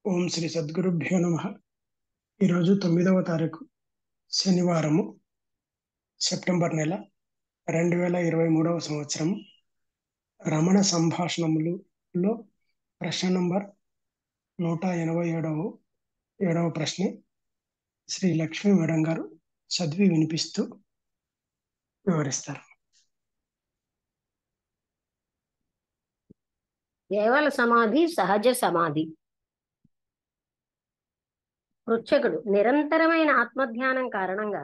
ఓం శ్రీ సద్గురుభ్యో నమః. ఈరోజు 9వ తారీఖు శనివారము, సెప్టెంబర్ నెల 2023 సంవత్సరం. రమణ సంభాషణములలో ప్రశ్న నంబర్ 187వ ప్రశ్న శ్రీ లక్ష్మీ మేడం గారు చదివి వినిపిస్తూ వివరిస్తారు. కేవల సమాధి సహజ సమాధి. పృచ్ఛకుడు నిరంతరమైన ఆత్మధ్యానం కారణంగా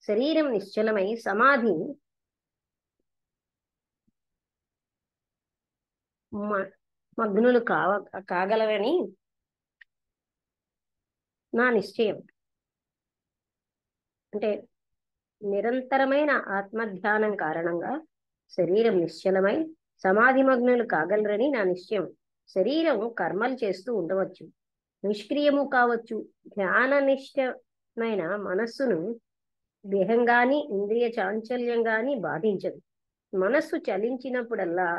శరీరం నిశ్చలమై సమాధి మగ్నులు కాగలరని నా నిశ్చయం. అంటే నిరంతరమైన ఆత్మధ్యానం కారణంగా శరీరం నిశ్చలమై సమాధి మగ్నులు కాగలరని నా నిశ్చయం. శరీరం కర్మలు చేస్తూ ఉండవచ్చు, నిష్క్రియము కావచ్చు. ధ్యాన నిష్ఠమైన మనస్సును దేహం గాని ఇంద్రియ చాంచల్యం గాని బాధించదు. మనస్సు చలించినప్పుడల్లా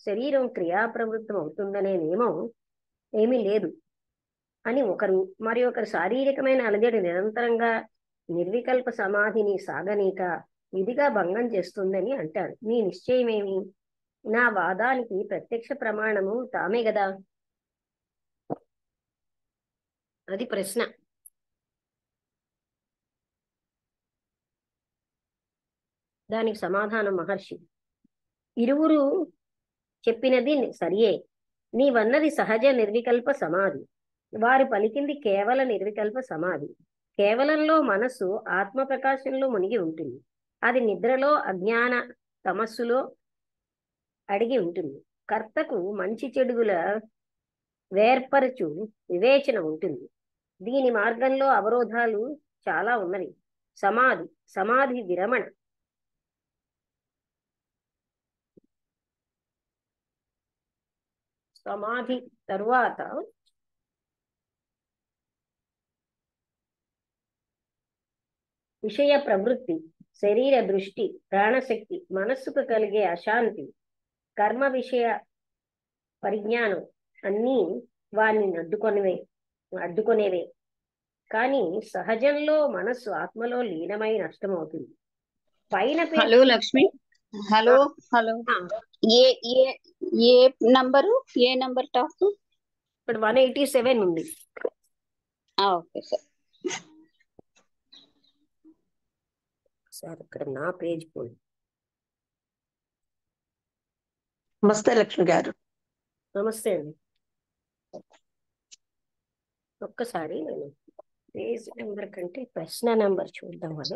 శరీరం క్రియాప్రవృత్తం అవుతుందనే నియమం ఏమీ లేదు అని ఒకరు, మరి ఒకరు శారీరకమైన అలజడి నిరంతరంగా నిర్వికల్ప సమాధిని సాగనీక విధిగా భంగం చేస్తుందని అంటారు. మీ నిశ్చయమేమి? నా వాదానికి ప్రత్యక్ష ప్రమాణము తామే గదా. అది ప్రశ్న. దానికి సమాధానం మహర్షి. ఇరువురు చెప్పినది సరియే. నీవన్నది సహజ నిర్వికల్ప సమాధి, వారు పలికింది కేవల నిర్వికల్ప సమాధి. కేవలంలో మనస్సు ఆత్మ ప్రకాశంలో మునిగి ఉంటుంది. అది నిద్రలో అజ్ఞాన తమస్సులో అడిగి ఉంటుంది. కర్తకు మంచి చెడుగుల వేర్పరచు వివేచన ఉంటుంది. దీని మార్గంలో అవరోధాలు చాలా ఉన్నవి. సమాధి విరమణ, సమాధి తరువాత విషయ ప్రవృత్తి, శరీర దృష్టి, ప్రాణశక్తి, మనస్సుకు కలిగే అశాంతి, కర్మ విషయ పరిజ్ఞానం అన్నీ వారిని అడ్డుకొనేవే. కానీ సహజంలో మనస్సు ఆత్మలో లీనమై నష్టమవుతుంది. పైన హలో లక్ష్మి, హలో హలో ఏ ఏ ఏ నంబరు, ఏ నంబర్ టాప్? ఇప్పుడు 187 ఉంది. Okay sir. సార్ ఇక్కడ నా పేజ్ పోయి. నమస్తే లక్ష్మి గారు. నమస్తే అండి. ఒక్కసారి నేను పేజ్ నెంబర్ కంటే ప్రశ్న నెంబర్ చూద్దాం వల్ల.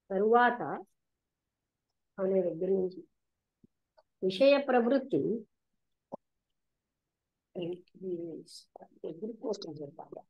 తరువాత అనే దగ్గర నుంచి విషయ ప్రవృత్తి ఎదుర్కోసం చెప్పాలి.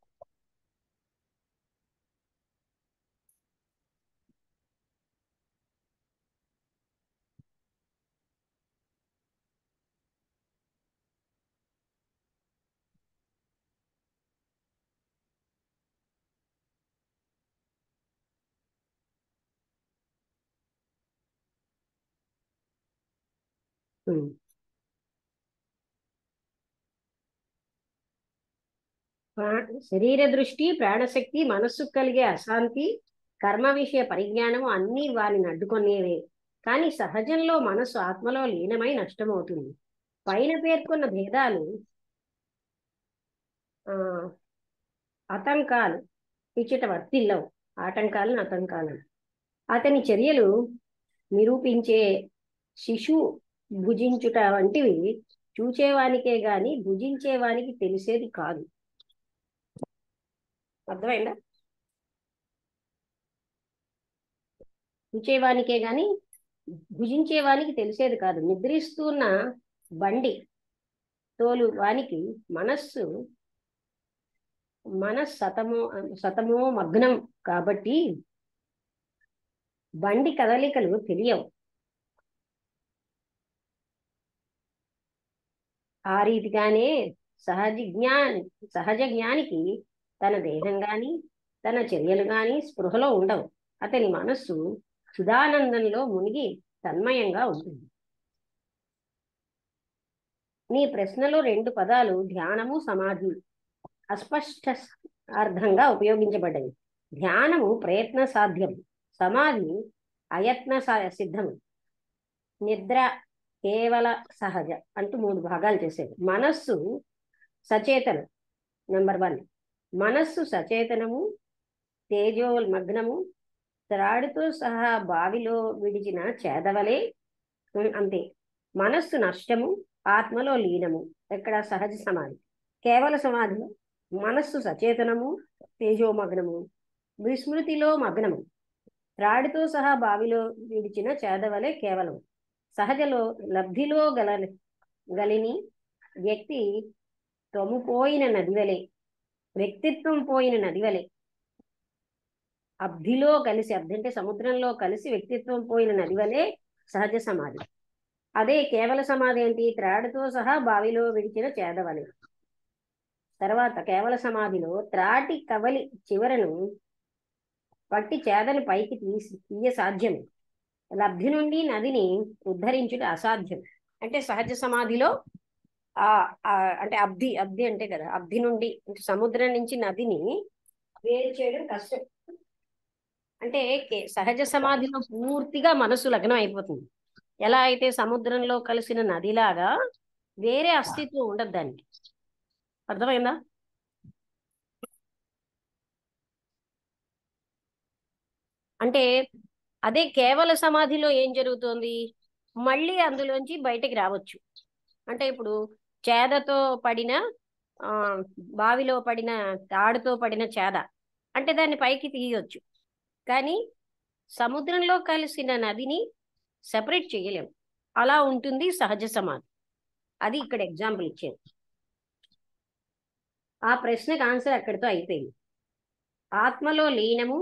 శరీర దృష్టి, ప్రాణశక్తి, మనస్సు కలిగే అశాంతి, కర్మ విషయ పరిజ్ఞానము అన్నీ వారిని అడ్డుకొనేవే. కానీ సహజంలో మనస్సు ఆత్మలో లీనమై నష్టమవుతుంది. పైన పేర్కొన్న భేదాలు ఆటంకాలు ఇచ్చట వర్తిల్లవు. ఆటంకాలను అతని చర్యలు నిరూపించే శిశువు భుజించుట వంటివి చూచేవానికే గాని భుజించేవానికి తెలిసేది కాదు. అర్థమైందా? చూచేవానికే గాని భుజించేవానికి తెలిసేది కాదు. నిద్రిస్తున్న బండి తోలు వానికి సతమో మగ్నం కాబట్టి బండి కదలికలు తెలియవు. ఆ రీతిగానే సహజ జ్ఞానికి తన దేహం గాని తన చర్యలు గాని స్పృహలో ఉండవు. అతని మనస్సు చిదానందంలో మునిగి తన్మయంగా ఉంటుంది. నీ ప్రశ్నలో 2 పదాలు ధ్యానము సమాధి అస్పష్ట అర్థంగా ఉపయోగించబడ్డవి. ధ్యానము ప్రయత్న సాధ్యం, సమాధి అయత్న సిద్ధము, నిద్ర కేవల సహజ అంటూ 3 భాగాలు చేసేది. మనస్సు సచేతనం. నెంబర్ 1, మనస్సు సచేతనము, తేజోమగ్నము, త్రాడుతో సహా బావిలో విడిచిన చేదవలే. అంతే. మనస్సు నష్టము, ఆత్మలో లీనము. ఎక్కడ? సహజ సమాధి. కేవల సమాధిలో మనస్సు సచేతనము, తేజోమగ్నము, విస్మృతిలో మగ్నము, త్రాడుతో సహా బావిలో విడిచిన చేదవలే కేవలం. సహజలో లబ్ధిలో గలిని వ్యక్తి తొముపోయిన నదివలే, వ్యక్తిత్వం పోయిన నదివలే. అబ్ధిలో కలిసి, అబ్ధి అంటే సముద్రంలో కలిసి వ్యక్తిత్వం పోయిన నదివలే సహజ సమాధి. అదే కేవల సమాధి ఏంటి? త్రాడుతో సహా బావిలో విడిచిన చేదవలే. తర్వాత కేవల సమాధిలో త్రాటి కవలి చివరను పట్టి చేదని పైకి తీయ సాధ్యం, లబ్ధి నుండి నదిని ఉద్ధరించుట అసాధ్యం. అంటే సహజ సమాధిలో అంటే అబ్ధి అంటే కదా, అబ్ధి నుండి సముద్రం నుంచి నదిని వేరు చేయడం కష్టం. అంటే సహజ సమాధిలో పూర్తిగా మనసు లగ్నం అయిపోతుంది. ఎలా అయితే సముద్రంలో కలిసిన నదిలాగా వేరే అస్తిత్వం ఉండదు దానికి. అర్థమైందా? అంటే అదే కేవల సమాధిలో ఏం జరుగుతోంది? మళ్ళీ అందులోంచి బయటకి రావచ్చు. అంటే ఇప్పుడు చేదతో పడిన బావిలో పడిన తాడుతో పడిన చేద అంటే దాన్ని పైకి తీయవచ్చు, కానీ సముద్రంలో కలిసిన నదిని సెపరేట్ చేయలేము. అలా ఉంటుంది సహజ సమాధి. అది ఇక్కడ ఎగ్జాంపుల్ ఇచ్చాను. ఆ ప్రశ్నకు ఆన్సర్ అక్కడితో అయిపోయింది. ఆత్మలో లీనము,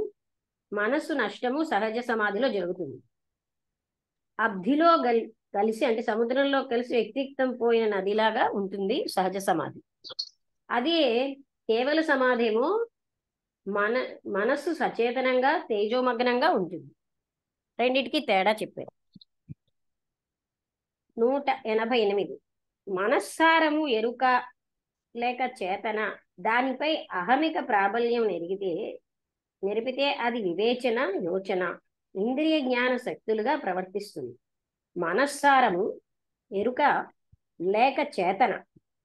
మనస్సు నష్టము సహజ సమాధిలో జరుగుతుంది. అబ్ధిలో కలిసి అంటే సముద్రంలో కలిసి వ్యక్తిత్వం పోయిన నదిలాగా ఉంటుంది సహజ సమాధి. అదే కేవల సమాధేమో మనస్సు సచేతనంగా తేజోమగ్నంగా ఉంటుంది. రెండిటికి తేడా చెప్పారు. 188. మనస్సారము ఎరుక లేక చేతన, దానిపై అహమిక ప్రాబల్యం నెరిపితే అది వివేచన, యోచన, ఇంద్రియ జ్ఞాన శక్తులుగా ప్రవర్తిస్తుంది. మనస్సారము ఎరుక లేక చేతన,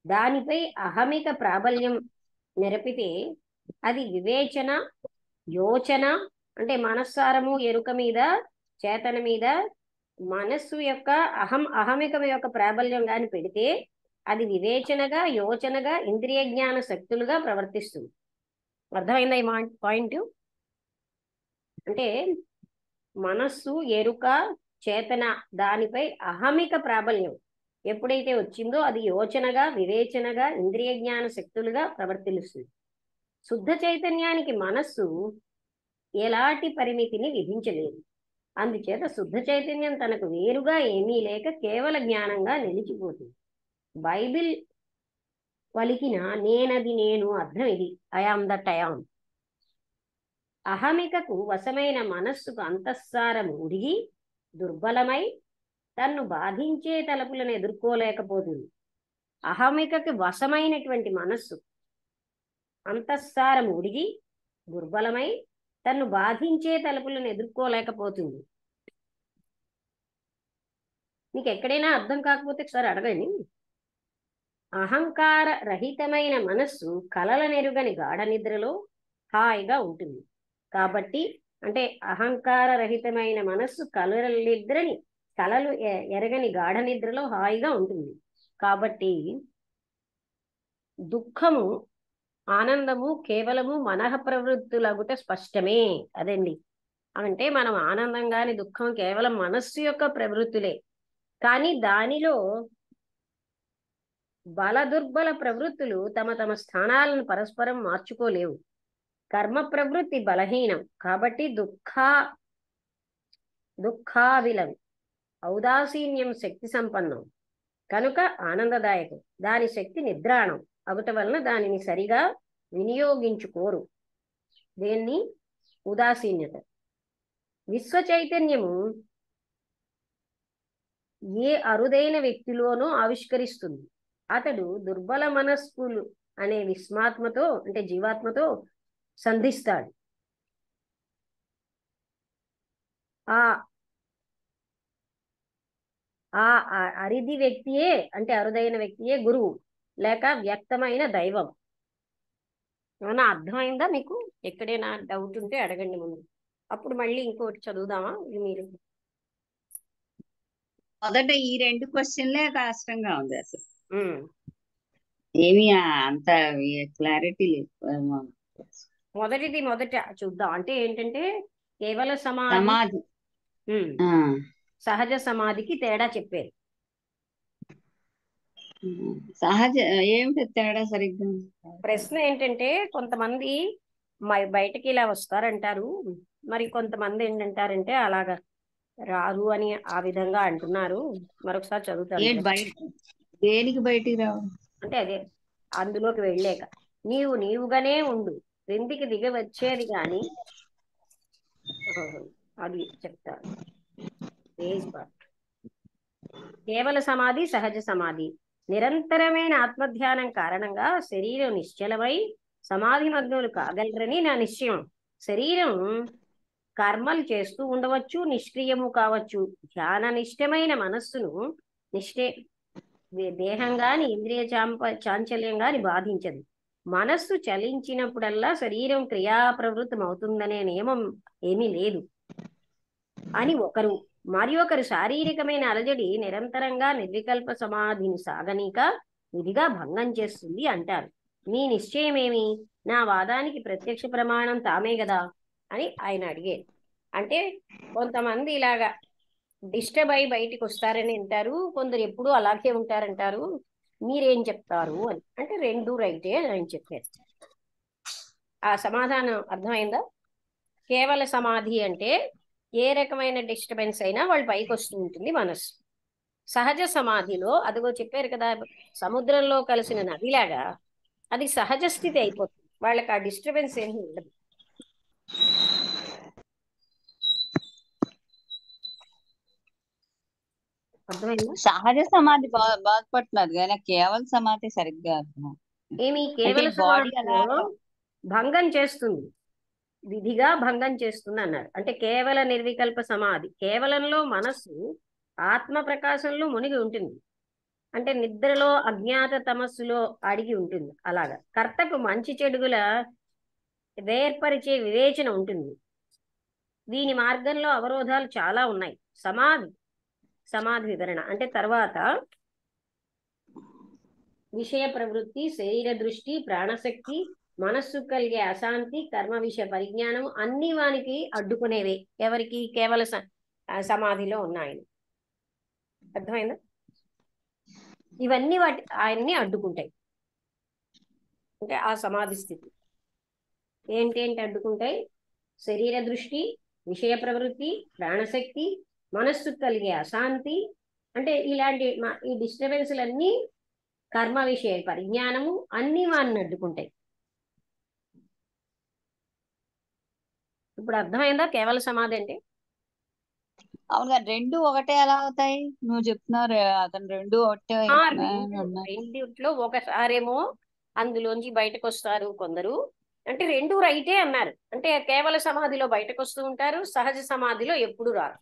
దానిపై అహమిక ప్రాబల్యం నెరపితే అది వివేచన, యోచన. అంటే మనస్సారము ఎరుక మీద, చేతన మీద మనస్సు యొక్క అహమిక యొక్క ప్రాబల్యం గాని పెడితే అది వివేచనగా, యోచనగా, ఇంద్రియ జ్ఞాన శక్తులుగా ప్రవర్తిస్తుంది. అర్థమైందా ఈ పాయింట్? అంటే మనస్సు ఎరుక చేతన దానిపై అహమిక ప్రాబల్యం ఎప్పుడైతే వచ్చిందో అది యోచనగా, వివేచనగా, ఇంద్రియ జ్ఞాన శక్తులుగా ప్రవర్తిస్తుంది. శుద్ధ చైతన్యానికి మనస్సు ఎలాంటి పరిమితిని విధించలేదు. అందుచేత శుద్ధ చైతన్యం తనకు వేరుగా ఏమీ లేక కేవల జ్ఞానంగా నిలిచిపోతుంది. బైబిల్ పలికిన నేనది నేను అర్థం ఇది, ఐఆమ్ దట్ ఐఆమ్. అహమికకు వశమైన మనస్సుకు అంతఃసారం ఉడిగి దుర్బలమై తన్ను బాధించే తలపులను ఎదుర్కోలేకపోతుంది. అహమికకు వశమైనటువంటి మనస్సు అంతఃసారం ఉడిగి దుర్బలమై తన్ను బాధించే తలుపులను ఎదుర్కోలేకపోతుంది. మీకు ఎక్కడైనా అర్థం కాకపోతే ఒకసారి అడగండి. అహంకార రహితమైన మనస్సు కలల నెరుగని గాఢ నిద్రలో హాయిగా ఉంటుంది. కాబట్టి అంటే అహంకార రహితమైన మనస్సు కలలు ఎరగని గాఢ నిద్రలో హాయిగా ఉంటుంది. కాబట్టి దుఃఖము, ఆనందము కేవలము మనః ప్రవృత్తులగుట స్పష్టమే. అదండి. అంటే మనం ఆనందం గాని దుఃఖం కేవలం మనస్సు యొక్క ప్రవృత్తులే. కానీ దానిలో బల దుర్బల ప్రవృత్తులు తమ తమ స్థానాలను పరస్పరం మార్చుకోలేవు. కర్మ ప్రవృత్తి బలహీనం కాబట్టి దుఃఖావిలం, ఔదాసీన్యం శక్తి సంపన్నం. కనుక ఆనందదాయకం. దాని శక్తి నిద్రాణం అగుట వలన దానిని సరిగా వినియోగించుకోరు. దేన్ని? ఉదాసీన్యత. విశ్వ చైతన్యము ఏ అరుదైన వ్యక్తిలోనూ ఆవిష్కరిస్తుంది. అతడు దుర్బల మనస్కులు అనే విస్మాత్మతో అంటే జీవాత్మతో సంధిస్తాడు. ఆ ఆ అరిది వ్యక్తియే అంటే అరుదైన వ్యక్తియే గురువు లేక వ్యక్తమైన దైవం. ఏమన్నా అర్థమైందా మీకు? ఎక్కడైనా డౌట్ ఉంటే అడగండి ముందు, అప్పుడు మళ్ళీ ఇంకోటి చదువుదామా? ఇది మీరు మొదట ఈ 2 క్వశ్చన్లే కష్టంగా ఉంది అసలు. ఏమి అంత క్లారిటీ లేదు. మొదటిది మొదట చూద్దాం. అంటే ఏంటంటే కేవల సమాధి, సమాధి, సహజ సమాధికి తేడా చెప్పారు. సహజ ఏమిటి తేడా సరిగ్గా? ప్రశ్న ఏంటంటే కొంతమంది బయటకి ఇలా వస్తారంటారు, మరి కొంతమంది ఏంటంటారంటే అలాగా రారు అని ఆ విధంగా అంటున్నారు. మరొకసారి చదువుతాను. దేనికి బయటికి రావు అంటే అదే అందులోకి వెళ్ళాక నీవు నీవుగానే ఉండు, క్రిందికి దిగి వచ్చేది కానీ అది చెప్తారు. కేవల సమాధి, సహజ సమాధి. నిరంతరమైన ఆత్మధ్యానం కారణంగా శరీరం నిశ్చలమై సమాధి మగ్నులు కాగలరని నా నిశ్చయం. శరీరం కర్మలు చేస్తూ ఉండవచ్చు, నిష్క్రియము కావచ్చు. ధ్యాన నిష్టమైన మనస్సును దేహం గాని ఇంద్రియ చాంచల్యం గాని బాధించదు. మనస్సు చలించినప్పుడల్లా శరీరం క్రియాప్రవృత్తం అవుతుందనే నియమం ఏమీ లేదు అని ఒకరు, మరి ఒకరు శారీరకమైన అలజడి నిరంతరంగా నిర్వికల్ప సమాధిని సాగనీక విధిగా భంగం చేస్తుంది అంటారు. మీ నిశ్చయమేమి? నా వాదానికి ప్రత్యక్ష ప్రమాణం తామే కదా అని ఆయన అడిగారు. అంటే కొంతమంది ఇలాగా డిస్టర్బ్ అయి బయటికి వస్తారని అంటారు, కొందరు ఎప్పుడూ అలాగే ఉంటారంటారు. మీరేం చెప్తారు అని. అంటే 2 రైటే అని ఆయన చెప్పారు. ఆ సమాధానం అర్థమైందా? కేవల సమాధి అంటే ఏ రకమైన డిస్టర్బెన్స్ అయినా వాళ్ళు పైకి వస్తూ ఉంటుంది మనస్సు. సహజ సమాధిలో అదిగో చెప్పారు కదా, సముద్రంలో కలిసిన నదిలాగా అది సహజ స్థితి అయిపోతుంది. వాళ్ళకి ఆ డిస్టర్బెన్స్ ఏమీ ఉండదు. అర్థమైందా? సహజ సమాధి బాధపడుతున్నారు కానీ కేవల సమాధి సరిగ్గా ఏమి కేవల సమాధిలో భంగం చేస్తుంది, విధిగా భంగం చేస్తుంది అన్నారు. అంటే కేవల నిర్వికల్ప సమాధి, కేవలంలో మనస్సు ఆత్మ ప్రకాశంలో మునిగి ఉంటుంది. అంటే నిద్రలో అజ్ఞాత తమస్సులో అడిగి ఉంటుంది. అలాగా కర్తకు మంచి చెడుగుల వేర్పరిచే వివేచన ఉంటుంది. దీని మార్గంలో అవరోధాలు చాలా ఉన్నాయి. సమాధి వివరణ అంటే తర్వాత విషయ ప్రవృత్తి, శరీర దృష్టి, ప్రాణశక్తి, మనస్సు కలిగే అశాంతి, కర్మ విషయ పరిజ్ఞానం అన్ని వానికి అడ్డుకునేవే. ఎవరికి? కేవల సమాధిలో ఉన్నాయని. అర్థమైందా? ఇవన్నీ ఆయన్ని అడ్డుకుంటాయి. అంటే ఆ సమాధి స్థితి ఏంటేంటి అడ్డుకుంటాయి? శరీర దృష్టి, విషయ ప్రవృత్తి, ప్రాణశక్తి, మనస్సు కలిగే అశాంతి. అంటే ఇలాంటి ఈ డిస్టర్బెన్స్లన్నీ కర్మ విషయ పరిజ్ఞానము అన్ని వాడిని అడ్డుకుంటాయి. ఇప్పుడు అర్థమైందా కేవల సమాధి అంటే? అవును, 2 ఒకటే ఎలా అవుతాయి? నువ్వు చెప్తున్నారు అతను 2 ఒకటే. రెండిట్లో ఒకసారేమో అందులోంచి బయటకు వస్తారు కొందరు, అంటే 2 రైటే అన్నారు. అంటే కేవల సమాధిలో బయటకు వస్తూ ఉంటారు, సహజ సమాధిలో ఎప్పుడు రారు.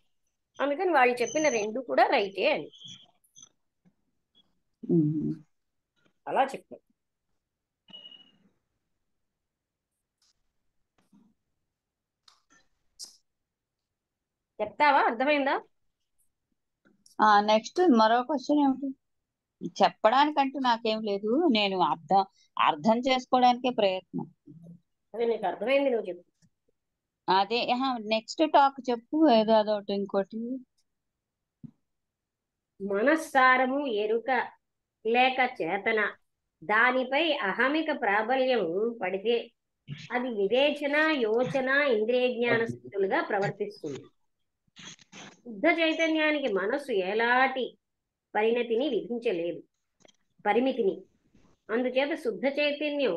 అందుకని వాళ్ళు చెప్పిన 2 కూడా రైటే అని అలా చెప్పారు. చెప్తావా? అర్థమైందా? నెక్స్ట్ మరో క్వశ్చన్ ఏమిటి? చెప్పడానికంటూ నాకేం లేదు, నేను అర్థం చేసుకోవడానికే ప్రయత్నం. అదే నీకు అర్థమైంది, నువ్వు చెప్పు. అదే నెక్స్ట్ టాక్ చెప్పు, ఏదో అదొకటి ఇంకోటి. మనస్సారము ఎరుక లేక చేతన, దానిపై అహమిక ప్రాబల్యం పడితే అది వివేచన, యోచన, ఇంద్రియ జ్ఞాన స్థితులుగా ప్రవర్తిస్తుంది. శుద్ధ చైతన్యానికి మనస్సు ఎలాంటి పరిమితిని. అందుచేత శుద్ధ చైతన్యం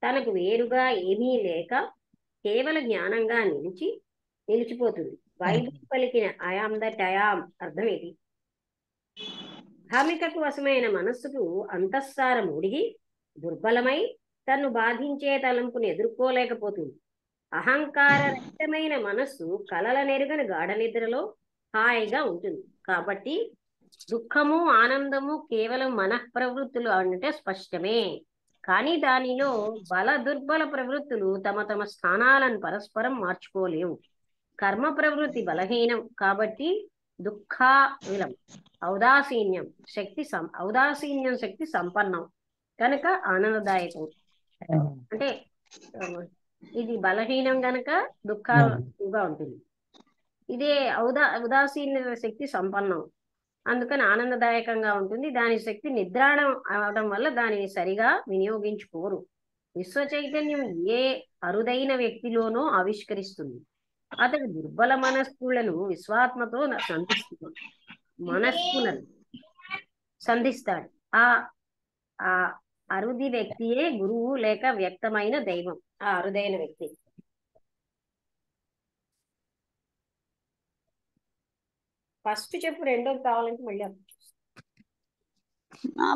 తనకు వేరుగా ఏమీ లేక కేవల జ్ఞానంగా నిలిచిపోతుంది. బైబిల్ పలికిన ఐఆమ్ దట్ ఐఆమ్ అర్థం ఇది. భ్రామికకు వశమైన మనస్సుకు అంతఃసారం ఉడిగి దుర్బలమై తన్ను బాధించే తలంపును ఎదుర్కోలేకపోతుంది. అహంకార రహితమైన మనస్సు కలల నెరుగని గాఢ నిద్రలో హాయిగా ఉంటుంది. కాబట్టి దుఃఖము ఆనందము కేవలం మనఃప్రవృత్తులు అంటే స్పష్టమే. కానీ దానిలో బల దుర్బల ప్రవృత్తులు తమ తమ స్థానాలను పరస్పరం మార్చుకోలేవు. కర్మ ప్రవృత్తి బలహీనం కాబట్టి దుఃఖావిలం. ఔదాసీన్యం శక్తి సంపన్నం కనుక ఆనందదాయకం. అంటే ఇది బలహీనం గనక దుఃఖంగా ఉంటుంది. ఇదే ఉదాసీన శక్తి సంపన్నం, అందుకని ఆనందదాయకంగా ఉంటుంది. దాని శక్తి నిద్రాణం అవడం వల్ల దానిని సరిగా వినియోగించుకోరు. విశ్వ చైతన్యం ఏ అరుదైన వ్యక్తిలోనో ఆవిష్కరిస్తుంది. అతడు దుర్బల మనస్కులను విశ్వాత్మతో సంధిస్తాడు. ఆ అరుది వ్యక్తియే గురువు లేక వ్యక్తమైన దైవం. ఆ అరుదైన వ్యక్తి. ఫస్ట్ చెప్పు, రెండోది కావాలంటే మళ్ళీ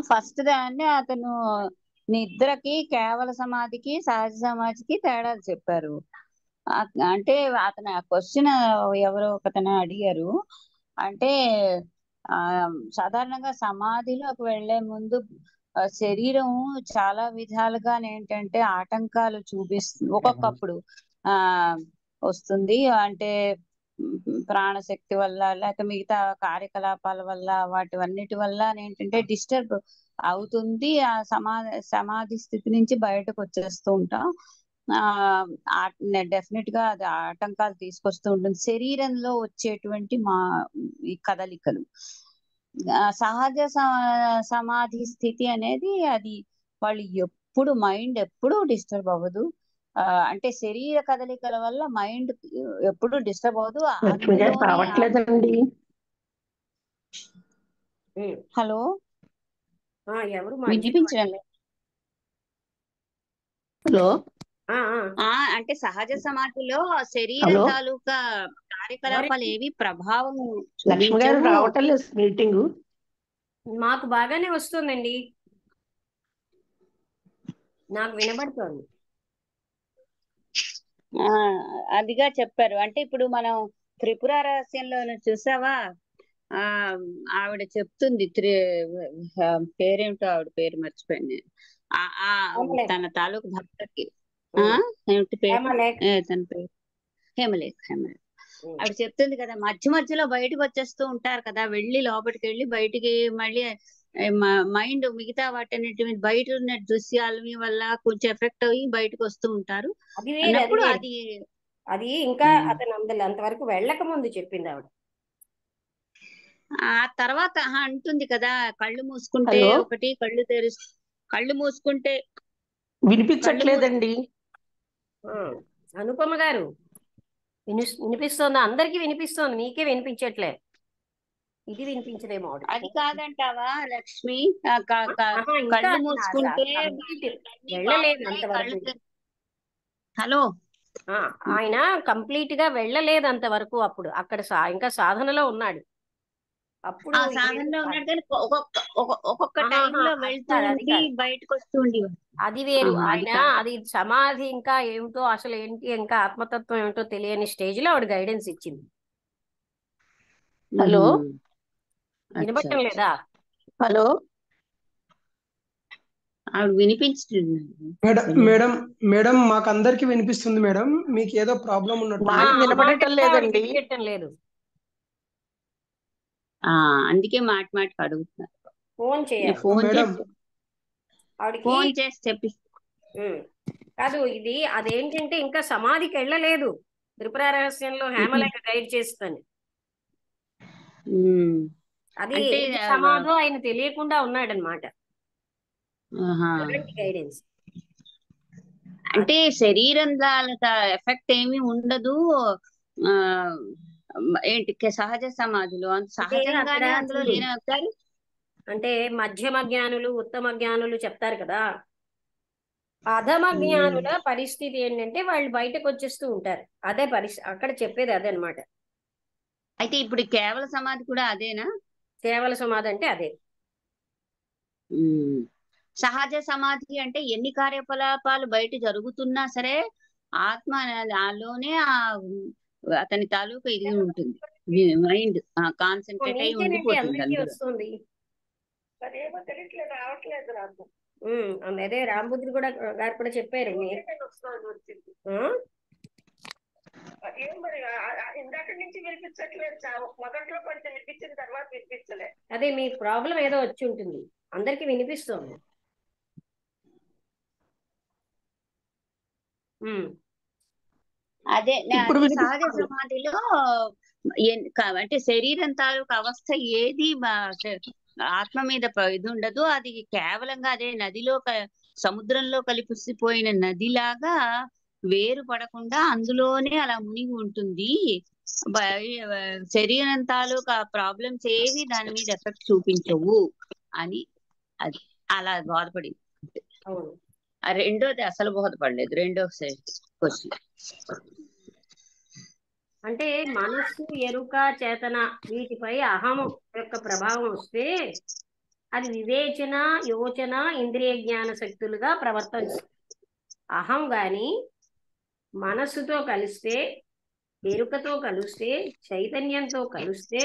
ఫస్ట్ దాన్ని అతను నిద్రకి, కేవల సమాధికి, సహజ సమాధికి తేడాలు చెప్పారు. అంటే అతను ఆ క్వశ్చన్ ఎవరో ఒకతను అడిగారు. అంటే సాధారణంగా సమాధిలోకి వెళ్లే ముందు శరీరం చాలా విధాలుగా ఏంటంటే ఆటంకాలు చూపిస్తుంది. ఒక్కొక్కప్పుడు వస్తుంది. అంటే ప్రాణశక్తి వల్ల, లేక మిగతా కార్యకలాపాల వల్ల, వాటివన్నిటి వల్ల ఏంటంటే డిస్టర్బ్ అవుతుంది. ఆ సమాధి స్థితి నుంచి బయటకు వచ్చేస్తూ ఉంటాం. డెఫినెట్ గా అది ఆటంకాలు తీసుకొస్తూ ఉంటుంది శరీరంలో వచ్చేటువంటి ఈ కదలికలు. సహజ సమాధి స్థితి అనేది అది వాళ్ళు మైండ్ ఎప్పుడు డిస్టర్బ్ అవ్వదు. అంటే శరీర కదలికల వల్ల మైండ్ ఎప్పుడు డిస్టర్బ్ అవ్వదు. హలో, ఎవరు వినిపించండి. హలో, అంటే సహజ సమాధిలో శరీర తాలూకా కార్యకలాపాలు ఏవి ప్రభావం రావటం లేదు. మీటింగ్ మాకు బాగానే వస్తుందండి, నాకు వినబడుతోంది. అదిగా చెప్పారు. అంటే ఇప్పుడు మనం త్రిపుర రహస్యంలో చూసావా, ఆవిడ చెప్తుంది, పేరేమిటో ఆవిడ పేరు మర్చిపోయింది. తన తాలూకు భక్తకి ఏమిటి పేరు, తన పేరు హేమలేఖ. ఆవిడ చెప్తుంది కదా, మధ్య మధ్యలో బయటకు వచ్చేస్తూ ఉంటారు కదా, వెళ్ళి లోపలికి వెళ్ళి బయటికి మళ్ళీ మైండ్ మిగతా వాటి బయట ఉన్న దృశ్యాల వల్ల కొంచెం ఎఫెక్ట్ అయ్యి బయటకు వస్తూ ఉంటారు. అన్నప్పుడు అది ఇంకా అతను అంతవరకు వెళ్ళక ముందు చెప్పింది ఆవిడ. ఆ తర్వాత అంటుంది కదా, కళ్ళు మూసుకుంటే ఒకటి, కళ్ళు మూసుకుంటే వినిపించట్లేదండి. అనుపమ గారు వినిపిస్తోందా? అందరికి వినిపిస్తోంది, నీకే వినిపించట్లే. ఇది వినిపించదేమో. అది కాదంటావా లక్ష్మి? కళ్ళు మూసుకుంటే వెళ్ళలేదు అంతవరకు. హలో, ఆయన కంప్లీట్ గా వెళ్ళలేదు అంతవరకు. అప్పుడు అక్కడ ఇంకా సాధనలో ఉన్నాడు. అప్పుడు సాధనలో ఉన్నాడు కానీ ఒక్కొక్క టైంలో వెళ్తూ బయటకు వస్తూ ఉండేవాడు. అది వేరు. ఆయన అది సమాధి ఇంకా ఏమిటో, అసలు ఏంటి ఇంకా ఆత్మతత్వం ఏమిటో తెలియని స్టేజ్ లో ఆవిడ గైడెన్స్ ఇచ్చింది. హలో, వినబట్టం లేదా? హలో, ఆవిడ వినిపించలేదు మేడం. మేడం మాకు అందరికి వినిపిస్తుంది మేడం, మీకు ఏదో ప్రాబ్లం ఉన్నట్టు. వినపడటం లేదండి. లేదు, అందుకే మాటికి అడుగుతున్నారు. ఫోన్ చేయాలి. ఫోన్ చేసి చెప్పి కాదు, ఇది అదేంటంటే ఇంకా సమాధికి వెళ్ళలేదు. త్రిపుర రహస్యంలో హేమలేఖ గైడ్ చేస్తాను. అది సమాధో ఆయన తెలియకుండా ఉన్నాడనమాట. గైడెన్స్ అంటే శరీరం ఎఫెక్ట్ ఏమి ఉండదు ఏంటి సహజ సమాధిలో, సహజంగానే అందులో లీనవుతారు. అంటే మధ్యమ జ్ఞానులు ఉత్తమ జ్ఞానులు చెప్తారు కదా. అధమ జ్ఞానుల పరిస్థితి ఏంటంటే వాళ్ళు బయటకు వచ్చేస్తూ ఉంటారు. అదే పరిస్థితి అక్కడ చెప్పేది అదే అనమాట. అయితే ఇప్పుడు కేవల సమాధి కూడా అదేనా? కేవల సమాధి అంటే అదే. సహజ సమాధి అంటే ఎన్ని కార్యకలాపాలు బయట జరుగుతున్నా సరే ఆత్మ నాలోనే అతని తాలూకా ఇది ఉంటుంది, మైండ్ కాన్సన్ట్రేట్ అయి నీకేనండి ఉండిపోతుంది అందరికీ అందులో. వస్తుంది. అదేమో తెలియట్లేదు, రావట్లేదు నాకు. అదే రామబుద్ధుడు కూడా గారు కూడా చెప్పారు. ఏం మరి ఇందాక నుంచి వినిపించట్లేదు. మొదట్లో కొంచెం వినిపించిన తర్వాత వినిపించలే. అదే మీ ప్రాబ్లం ఏదో వచ్చి ఉంటుంది. అందరికి వినిపిస్తుంది. అదే ఇప్పుడు సహజ సమాధిలో అంటే శరీరం తాలూకు అవస్థ ఏది ఆత్మ మీద ఇది ఉండదు. అది కేవలంగా అదే నదిలో సముద్రంలో కలిపిసిపోయిన నదిలాగా వేరు పడకుండా అందులోనే అలా మునిగి ఉంటుంది. శరీరం తాలూకా ప్రాబ్లమ్స్ ఏవి దాని మీద ఎఫెక్ట్ చూపించవు అని అది అలా బాధపడింది. రెండోది అసలు బోధపడలేదు. రెండో క్వశ్చన్ అంటే మనస్సు, ఎరుక, చేతన వీటిపై అహము యొక్క ప్రభావం వస్తే అది వివేచన, యోచన, ఇంద్రియ జ్ఞాన శక్తులుగా ప్రవర్తిస్తుంది. అహం గాని మనస్సుతో కలిస్తే, ఎరుకతో కలిస్తే, చైతన్యంతో కలిస్తే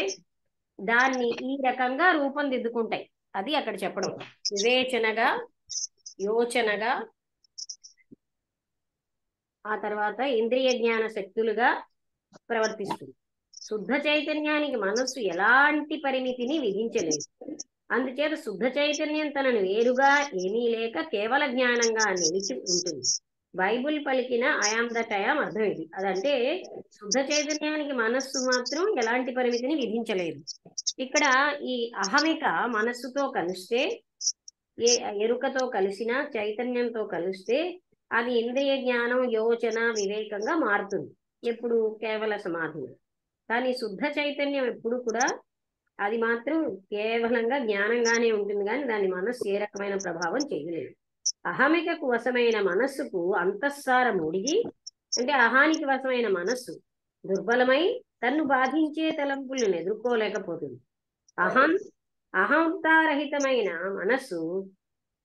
దాన్ని ఈ రకంగా రూపొందిద్దుకుంటాయి. అది అక్కడ చెప్పడం. వివేచనగా, యోచనగా, ఆ తర్వాత ఇంద్రియ జ్ఞాన శక్తులుగా ప్రవర్తిస్తుంది. శుద్ధ చైతన్యానికి మనస్సు ఎలాంటి పరిమితిని విధించలేదు. అందుచేత శుద్ధ చైతన్యం తనను వేరుగా ఏమీ లేక కేవల జ్ఞానంగా నిలిచి ఉంటుంది. బైబుల్ పలికిన ఐఆమ్ దట్ ఐఆమ్ అర్థం ఇది. అదంటే శుద్ధ చైతన్యానికి మనస్సు మాత్రం ఎలాంటి పరిమితిని విధించలేదు. ఇక్కడ ఈ అహమిక మనస్సుతో కలిస్తే, ఎరుకతో కలిసిన, చైతన్యంతో కలిస్తే అది ఇంద్రియ జ్ఞానం, యోచన, వివేకంగా మారుతుంది. ఎప్పుడు కేవల సమాధి. కానీ శుద్ధ చైతన్యం ఎప్పుడు కూడా అది మాత్రం కేవలంగా జ్ఞానంగానే ఉంటుంది, కానీ దాని మనస్సు ఏ రకమైన ప్రభావం చేయలేదు. అహమికకు వశమైన మనస్సుకు అంతఃసారం ఉడిగి, అంటే అహానికి వశమైన మనస్సు దుర్బలమై తన్ను బాధించే తలంపులను ఎదుర్కోలేకపోతుంది. అహంతారహితమైన మనస్సు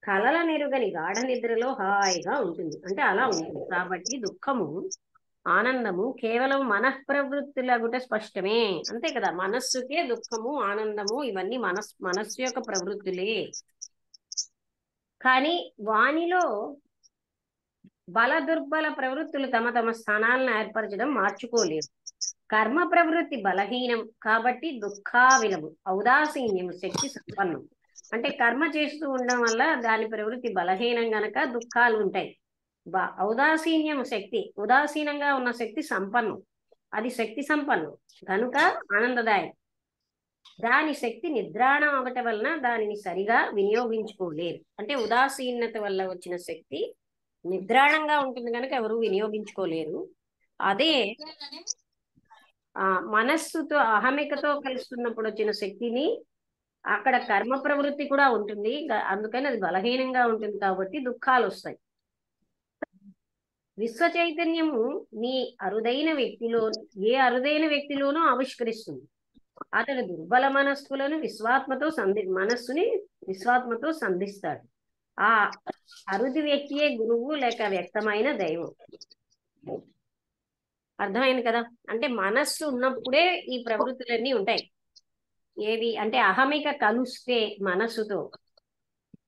కలల నెరుగని గాఢ నిద్రలో హాయిగా ఉంటుంది. అంటే అలా ఉంటుంది. కాబట్టి దుఃఖము, ఆనందము కేవలం మనఃప్రవృత్తులగుట స్పష్టమే. అంతే కదా, మనస్సుకే దుఃఖము, ఆనందము ఇవన్నీ మనస్సు యొక్క ప్రవృత్తులే. కానీ వానిలో బల దుర్బల ప్రవృత్తులు తమ తమ స్థానాలను ఏర్పరచడం మార్చుకోలేదు. కర్మ ప్రవృత్తి బలహీనం కాబట్టి దుఃఖావిలము, ఔదాసీన్యము శక్తి సంపన్నం. అంటే కర్మ చేస్తూ ఉండడం వల్ల దాని ప్రవృత్తి బలహీనం గనక దుఃఖాలు ఉంటాయి. ఔదాసీన్యం శక్తి, ఉదాసీనంగా ఉన్న శక్తి సంపన్నం, అది శక్తి సంపన్నం కనుక ఆనందదాయకం. దాని శక్తి నిద్రాణం అవటం వలన దానిని సరిగా వినియోగించుకోలేరు. అంటే ఉదాసీనత వల్ల వచ్చిన శక్తి నిద్రాణంగా ఉంటుంది కనుక ఎవరు వినియోగించుకోలేరు. అదే మనస్సుతో అహమికతో కలుస్తున్నప్పుడు వచ్చిన శక్తిని, అక్కడ కర్మ ప్రవృత్తి కూడా ఉంటుంది, అందుకని అది బలహీనంగా ఉంటుంది కాబట్టి దుఃఖాలు వస్తాయి. విశ్వ చైతన్యము నీ అరుదైన వ్యక్తిలో, ఏ అరుదైన వ్యక్తిలోనూ ఆవిష్కరిస్తుంది. అతడు దుర్బల మనస్సులను మనస్సుని విశ్వాత్మతో సంధిస్తాడు. ఆ అరుది వ్యక్తియే గురువు లేక వ్యక్తమైన దైవం. అర్థమైంది కదా. అంటే మనస్సు ఉన్నప్పుడే ఈ ప్రవృత్తులన్నీ ఉంటాయి. ఏవి అంటే అహమిక కలుస్తే మనస్సుతో,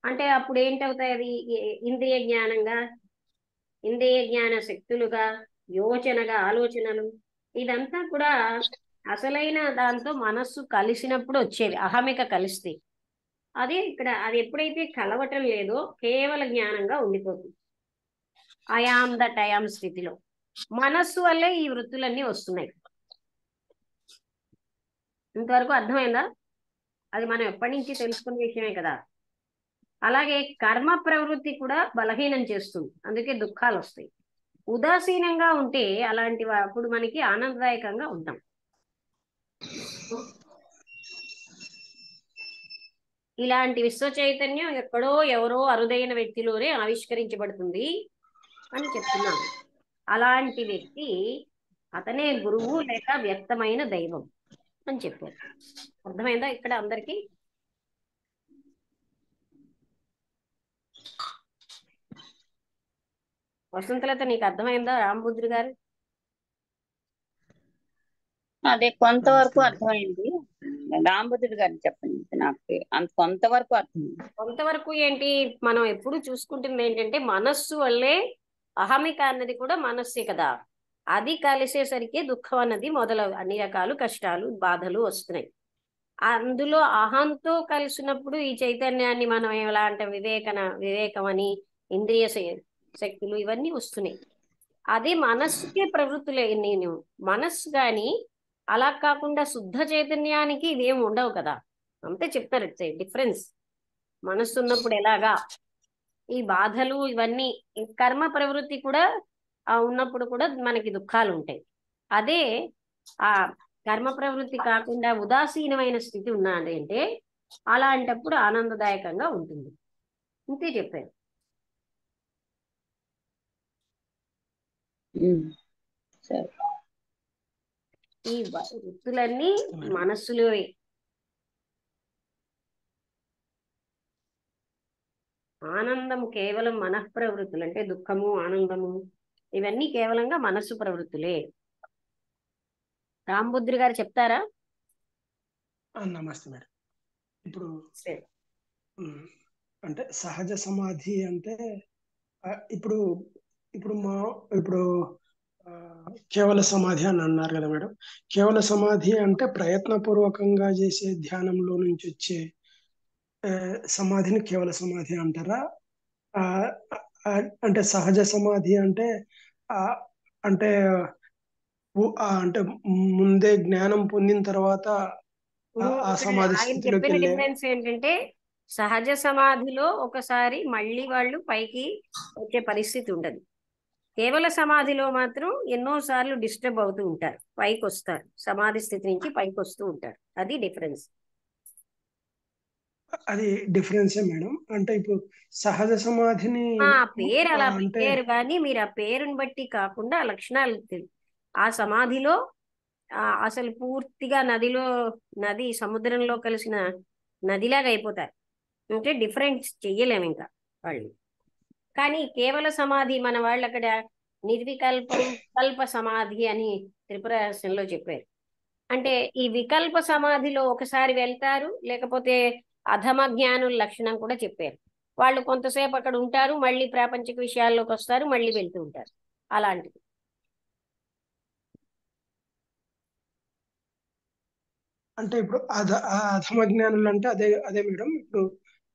అంటే అప్పుడు ఏంటవుతాయి? అవి ఇంద్రియ జ్ఞానంగా, ఇంద్రియ జ్ఞాన శక్తులుగా, యోచనగా, ఆలోచనలు, ఇదంతా కూడా అసలైన దాంతో మనస్సు కలిసినప్పుడు వచ్చేది. అహమిక కలిస్తే అదే ఇక్కడ అది ఎప్పుడైతే కలవటం లేదో కేవల జ్ఞానంగా ఉండిపోతుంది. ఐఆమ్ దట్ ఐఆమ్ స్థితిలో మనస్సు వల్లే ఈ వృత్తులన్నీ వస్తున్నాయి. ఇంతవరకు అర్థమైందా? అది మనం ఎప్పటి నుంచి తెలుసుకునే విషయమే కదా. అలాగే కర్మ ప్రవృత్తి కూడా బలహీనం చేస్తుంది, అందుకే దుఃఖాలు వస్తాయి. ఉదాసీనంగా ఉంటే అలాంటి అప్పుడు మనకి ఆనందదాయకంగా ఉంటాం. ఇలాంటి విశ్వ చైతన్యం ఎక్కడో ఎవరో అరుదైన వ్యక్తిలోనే ఆవిష్కరించబడుతుంది అని చెప్తున్నాను. అలాంటి వ్యక్తి అతనే గురువు లేక వ్యక్తమైన దైవం అని చెప్పారు. అర్థమైందా ఇక్కడ అందరికి? వసంతలత నీకు అర్థమైందా రామబుద్రి గారు? అదే కొంతవరకు నమస్తే మేడం. అర్థమైంది. రామబుద్ధుడు గారు చెప్పండి, నాకు అంత కొంతవరకు అర్థమైంది. కొంతవరకు ఏంటి, మనం ఎప్పుడు చూసుకుంటుంది ఏంటంటే మనస్సు వల్లే అహమిక అన్నది కూడా మనస్సే కదా. అది కలిసేసరికి దుఃఖం అన్నది మొదలవు, అన్ని రకాలు కష్టాలు బాధలు వస్తున్నాయి. అందులో అహంతో కలిసినప్పుడు ఈ చైతన్యాన్ని మనం ఎలా అంటే వివేకం అని ఇంద్రియ శక్తులు ఇవన్నీ వస్తున్నాయి. అది మనస్సుకే ప్రవృత్తులే. నేను మనస్సు కానీ అలా కాకుండా శుద్ధ చైతన్యానికి ఇవేం ఉండవు కదా. అంతే చెప్తారు డిఫరెన్స్. మనస్సు ఉన్నప్పుడు ఎలాగా ఈ బాధలు ఇవన్నీ కర్మ ప్రవృత్తి కూడా ఉన్నప్పుడు కూడా మనకి దుఃఖాలు ఉంటాయి. అదే ఆ కర్మ ప్రవృత్తి కాకుండా ఉదాసీనమైన స్థితి ఉన్నది అంటే అలాంటప్పుడు ఆనందదాయకంగా ఉంటుంది. ఇంతే చెప్పారు. సరే. ఈ వృత్తులన్నీ మనస్సులో. ఆనందం కేవలం మనఃప్రవృత్తులు, అంటే దుఃఖము ఆనందము ఇవన్నీ కేవలంగా మనస్సు ప్రవృత్తులే. రామబుద్రి గారు చెప్తారా? నమస్తే మేడం. ఇప్పుడు అంటే సహజ సమాధి అంటే ఇప్పుడు ఇప్పుడు మా ఇప్పుడు కేవల సమాధి అని అన్నారు కదా మేడం. కేవల సమాధి అంటే ప్రయత్నపూర్వకంగా చేసే ధ్యానంలో నుంచి వచ్చే సమాధిని కేవల సమాధి అంటారా? అంటే సహజ సమాధి అంటే అంటే అంటే ముందే జ్ఞానం పొందిన తర్వాత ఆ సమాధి ఆయన స్థితిలోకి చెప్పిన వెళ్ళే డిఫరెన్స్ ఏంటంటే సహజ సమాధిలో ఒకసారి మళ్ళీ వాళ్ళు పైకి వచ్చే పరిస్థితి ఉండదు. కేవల సమాధిలో మాత్రం ఎన్నోసార్లు డిస్టర్బ్ అవుతూ ఉంటారు, పైకి వస్తారు, సమాధి స్థితి నుంచి పైకి వస్తూ ఉంటారు. అది డిఫరెన్స్. అది డిఫరెన్సే మేడం. అంటే ఇప్పుడు సహజ సమాధిని ఆ పేరు అలా అంటే పెట్టారు, కానీ మీరు ఆ పేరుని బట్టి కాకుండా ఆ లక్షణాలు ఆ సమాధిలో అసలు పూర్తిగా నది సముద్రంలో కలిసిన నదిలాగా అయిపోతారు. అంటే డిఫరెన్స్ చెయ్యలేము ఇంకా వాళ్ళు. కానీ కేవల సమాధి మన వాళ్ళు అక్కడ వికల్ప సమాధి అని త్రిపుర రహస్యంలో చెప్పారు. అంటే ఈ వికల్ప సమాధిలో ఒకసారి వెళ్తారు, లేకపోతే అధమ జ్ఞానుల లక్షణం కూడా చెప్పారు. వాళ్ళు కొంతసేపు అక్కడ ఉంటారు, మళ్ళీ ప్రాపంచిక విషయాల్లోకి వస్తారు, మళ్ళీ వెళ్తూ ఉంటారు. అలాంటిది. అంటే ఇప్పుడు అధమ జ్ఞానులు అంటే అదే అదే మేడం. ఇప్పుడు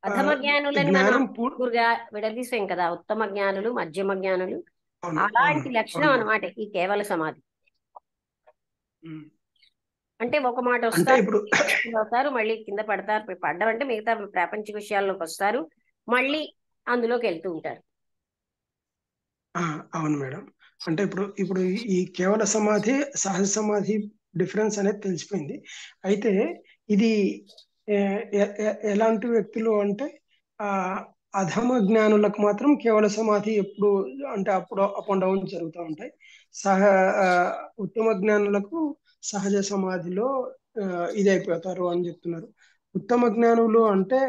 అధమ జ్ఞానులని మనం జ్ఞానం ముగ్గురుగా విడదీసాం కదా, ఉత్తమ జ్ఞానులు, మధ్యమ జ్ఞానులు. అవును అలాంటి లక్షణం అవును. అన్నమాట ఈ కేవల సమాధి. అంటే ఒక మాట అంటే వస్తారు, ఇప్పుడు అవుతారు, మళ్ళీ కింద పడతారు. పడ్డం అంటే మిగతా ప్రాపంచిక విషయాల్లోకి వస్తారు, మళ్ళీ అందులోకి వెళ్తూ ఉంటారు. అవును మేడం. అంటే ఇప్పుడు ఇప్పుడు ఈ కేవల సమాధి సహజ సమాధి డిఫరెన్స్ అనేది తెలిసిపోయింది. అయితే ఇది ఎలాంటి వ్యక్తులు అంటే ఆ అధమ జ్ఞానులకు మాత్రం కేవల సమాధి ఎప్పుడు అంటే అప్పుడు అప్ అండ్ డౌన్ జరుగుతూ ఉంటాయి. సహ ఆ, ఉత్తమ జ్ఞానులకు సహజ సమాధిలో ఇది అయిపోతారు అని చెప్తున్నారు. ఉత్తమ జ్ఞానులు అంటే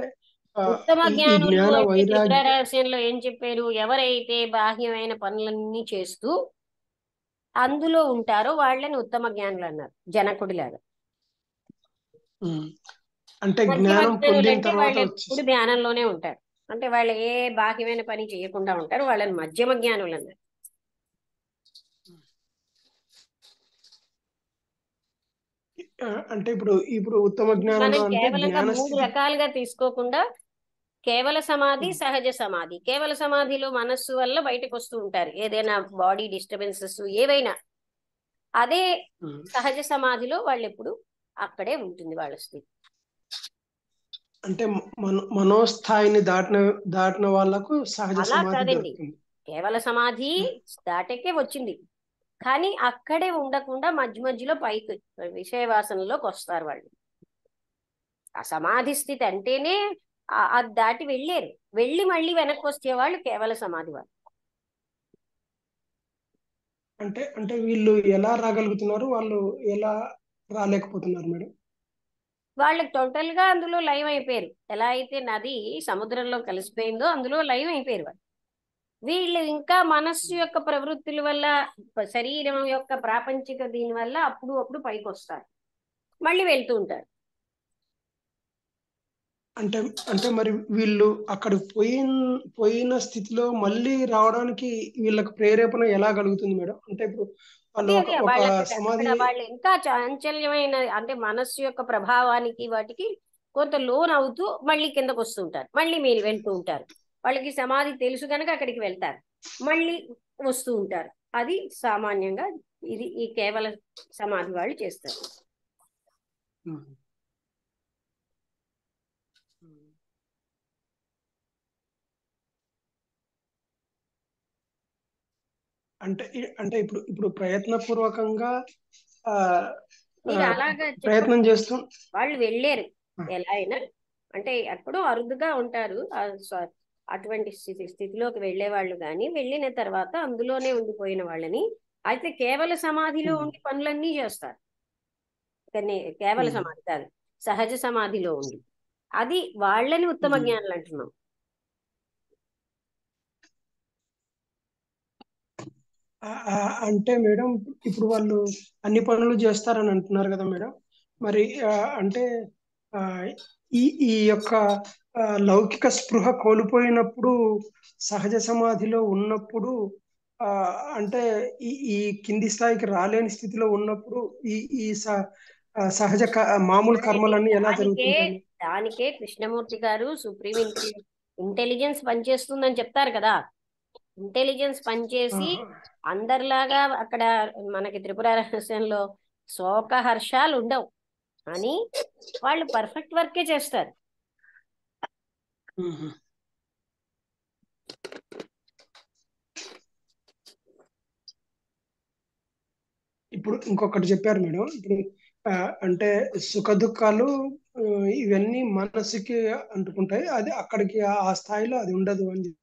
ఉత్తమ ఈ జ్ఞానులు జ్ఞాన అంటే త్రిపుర వైరాగ్య రహస్యంలో ఏం చెప్పారు? ఎవరైతే బాహ్యమైన పనులన్నీ చేస్తూ అందులో ఉంటారో వాళ్ళని ఉత్తమ జ్ఞానులు అన్నారు, జనకుడిలాగా. అంటే మధ్యమ జ్ఞానం జ్ఞానులు పొందిన అంటే తర్వాత వాళ్ళు ఎప్పుడు వచ్చేసి ధ్యానంలోనే ఉంటారు, అంటే వాళ్ళు ఏ బాహ్యమైన పని చేయకుండా ఉంటారు, వాళ్ళని మధ్యమ జ్ఞానులు అన్నారు. అంటే ఇప్పుడు ఇప్పుడు ఉత్తమ జ్ఞానులు మనం అంటే కేవలంగా జ్ఞాన 3 స్థితి. రకాలుగా తీసుకోకుండా కేవల సమాధి, సహజ సమాధి. కేవల సమాధిలో మనస్సు వల్ల బయటకు వస్తూ ఉంటారు ఏదైనా బాడీ డిస్టర్బెన్సెస్ ఏవైనా. అదే సహజ సమాధిలో వాళ్ళు ఎప్పుడు అక్కడే ఉంటుంది వాళ్ళ స్థితి. అంటే మనోస్థాయిని దాటిన వాళ్ళకు సహజ అలా సమాధి కాదండి, దొరుకుతుంది. కేవల సమాధి దాటకే వచ్చింది, కానీ అక్కడే ఉండకుండా మధ్య మధ్యలో పైకి విషయ వాసనలోకి వస్తారు వాళ్ళు. ఆ సమాధి స్థితి అంటేనే అది దాటి వెళ్ళారు. వెళ్ళి మళ్ళీ వెనక్కి వచ్చేవాళ్ళు కేవల సమాధి వాళ్ళు. అంటే అంటే వీళ్ళు ఎలా రాగలుగుతున్నారు, వాళ్ళు ఎలా రాలేకపోతున్నారు మేడం? వాళ్ళకి టోటల్ గా అందులో లైవ్ అయిపోయారు. ఎలా అయితే నది సముద్రంలో కలిసిపోయిందో అందులో లైవ్ అయిపోయారు వాళ్ళు. వీళ్ళు ఇంకా మనస్సు యొక్క ప్రవృత్తుల వల్ల, శరీరం యొక్క ప్రాపంచిక దీని వల్ల అప్పుడు అప్పుడు పైకి వస్తారు, మళ్ళీ వెళ్తూ ఉంటారు. అంటే అంటే మరి వీళ్ళు అక్కడ పోయిన స్థితిలో మళ్ళీ రావడానికి వీళ్ళకి ప్రేరేపణ ఎలా కలుగుతుంది మేడం? అంటే ఇప్పుడు వాళ్ళు అదే ఒక అదే ఒక వాళ్ళ అక్కడ సమాధి. వాళ్ళు ఇంకా చాంచల్యమైన అంటే మనస్సు యొక్క ప్రభావానికి వాటికి కొంత లోన్ అవుతూ మళ్ళీ కిందకు వస్తుంటారు, మళ్ళీ మీరు వెళ్తూ ఉంటారు. వాళ్ళకి సమాధి తెలుసు కనుక అక్కడికి వెళ్తారు, మళ్ళీ వస్తూ ఉంటారు. అది సామాన్యంగా ఇది ఈ కేవల సమాధి వాళ్ళు చేస్తారు. ఉమ్. అంటే అంటే ఇప్పుడు ఇప్పుడు ప్రయత్నపూర్వకంగా ఆ ఆ, మీరు అలాగా చెప్పండి. ప్రయత్నం చేస్తూ. వాళ్ళు వెళ్ళారు ఆ, ఎలా అయినా, అంటే ఎప్పుడూ అరుదుగా ఉంటారు అటువంటి స్థితిలోకి వెళ్ళే వాళ్ళు, కానీ వెళ్ళిన తర్వాత అందులోనే ఉండిపోయిన వాళ్ళని అయితే కేవల సమాధిలో ఉమ్, ఉండి పనులన్నీ చేస్తారు. కానీ కేవల ఉమ్, సమాధి కాదు, సహజ సమాధిలో ఉండి, అది వాళ్ళని ఉత్తమ ఉమ్. జ్ఞానులు అంటున్నాం. అంటే మేడం ఇప్పుడు వాళ్ళు అన్ని పనులు చేస్తారని అంటున్నారు కదా మేడం. మరి అంటే ఆ, ఈ ఈ యొక్క లౌకిక స్పృహ కోల్పోయినప్పుడు, సహజ సమాధిలో ఉన్నప్పుడు, ఆ, అంటే ఈ కింది స్థాయికి రాలేని స్థితిలో ఉన్నప్పుడు ఈ ఈ సహజ మామూలు సరేది కర్మలన్నీ ఎలా దానికే జరుగుతుంటాయి? దానికే కృష్ణమూర్తి గారు సుప్రీం ఇంటెలిజెన్స్ పనిచేస్తుందని చెప్తారు కదా. ఇంటెలిజెన్స్ పనిచేసి ఆహా. అందరిలాగా అక్కడ మనకి త్రిపుర రహస్యంలో శోక హర్షాలు ఉండవు అని వాళ్ళు పర్ఫెక్ట్ వర్కే చేస్తారు. ఉహు. ఇప్పుడు ఇంకొకటి చెప్పారు మేడం. ఇప్పుడు ఆ, అంటే సుఖ దుఃఖాలు ఇవన్నీ మనసుకి అంటుకుంటాయి, అది అక్కడికి ఆ స్థాయిలో అది ఉండదు అని